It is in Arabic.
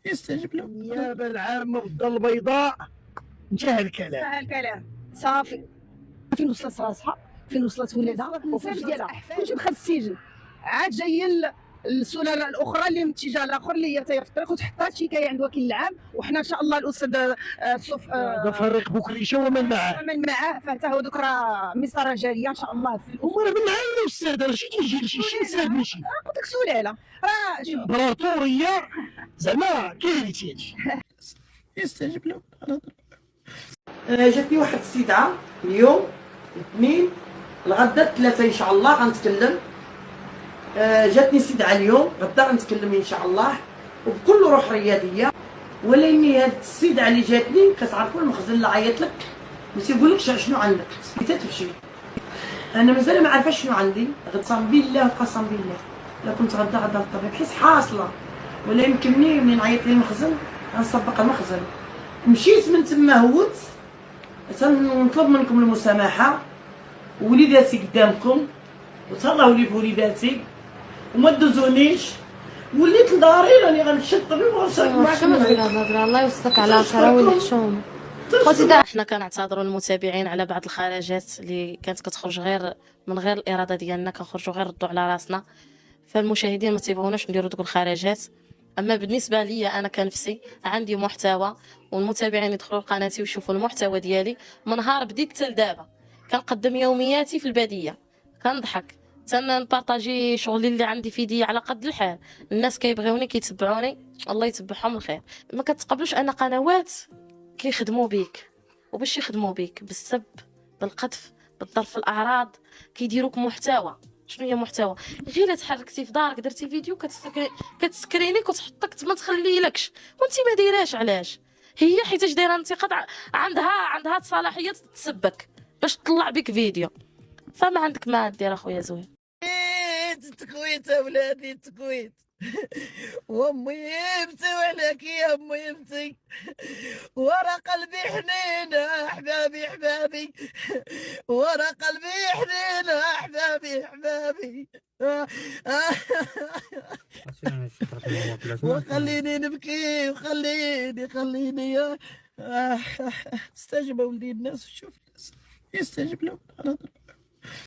يستجب له. النيابة العامة والدار البيضاء انتهى الكلام. انتهى الكلام صافي. فين وصلت راسها، فين وصلت ولادها وفين ديالها، كلشي دخل السجن. عاد جايه السلاله الاخرى اللي من الاتجاه الاخر اللي هي تاهي في الطريق وتحطات شكايه عند وكيل العام. وحنا ان شاء الله الاستاذ الصف هذا فريق بوكريشه ومن معاه. ومن معاه فحتى هو دوك راه مسطره جاريه ان شاء الله. هما راه من معاه الاستاذ، راه شي تيجي لشي انسان ماشي قلت لك سلاله راه شوف امبراطوريه زعما كارثه هادشي. يستجب له. جاتني واحد السيدعه اليوم الاثنين الغدا الثلاثه ان شاء الله غنتكلم. جاتني سيدعه اليوم غدا غنتكلم ان شاء الله وبكل روح رياضيه. ولكن هاد السيدعه اللي جاتني كتعرفوا المخزن اللي عيط لك ما تيقولكش شنو عندك حتى تمشي. انا مازال ما عارفه شنو عندي، قسم بالله وقسم بالله لا كنت غدا للطبيب حيت حاصله. ولا يمكنني منين عيط لي المخزن غنسبق المخزن. مشيت من تما هوت تنطلب منكم المسامحه وليداتي قدامكم وتهلاو لي بوليداتي وما دوزونيش. وليت لداري راني غنمشي للطبيب وغنشارك معاكم الهضره. الله يوصلك على كراوي الحشوم. احنا كنعتذروا للمتابعين على بعض الخرجات اللي كانت كتخرج غير من غير الاراده ديالنا، كنخرجوا غير ردوا على راسنا، فالمشاهدين ما تيبغوناش نديروا دوك الخرجات. اما بالنسبه لي انا كنفسي عندي محتوى، والمتابعين يدخلوا لقناتي ويشوفوا المحتوى ديالي. من نهار بديت حتى لدابا كنقدم يومياتي في الباديه، كنضحك تنبارطاجي شغلي اللي عندي في يدي على قد الحال. الناس كيبغيوني كيتبعوني، الله يتبعهم الخير. ما كتقبلوش ان قنوات كيخدموا بيك وباش يخدموا بيك بالسب بالقذف بالضرب في الاعراض كيديروك محتوى. شنو هي محتوى؟ غير تحركتي في دارك درتي فيديو كتسكرينيك وتحطك ما تخليلكش وانت ما دايراش. علاش؟ هي حيتاش دايره انتقاد عندها الصلاحيه تسبك باش تطلع بك فيديو. فما عندك ما دير اخويا زوين. تكويت اولادي تكويت وامي يبتي ولك يا امي يبتي ورا قلبي حنينه احبابي احبابي ورا قلبي حنينه احبابي احبابي وخليني نبكي خليني استجب ولدي الناس وشوف يستجب له.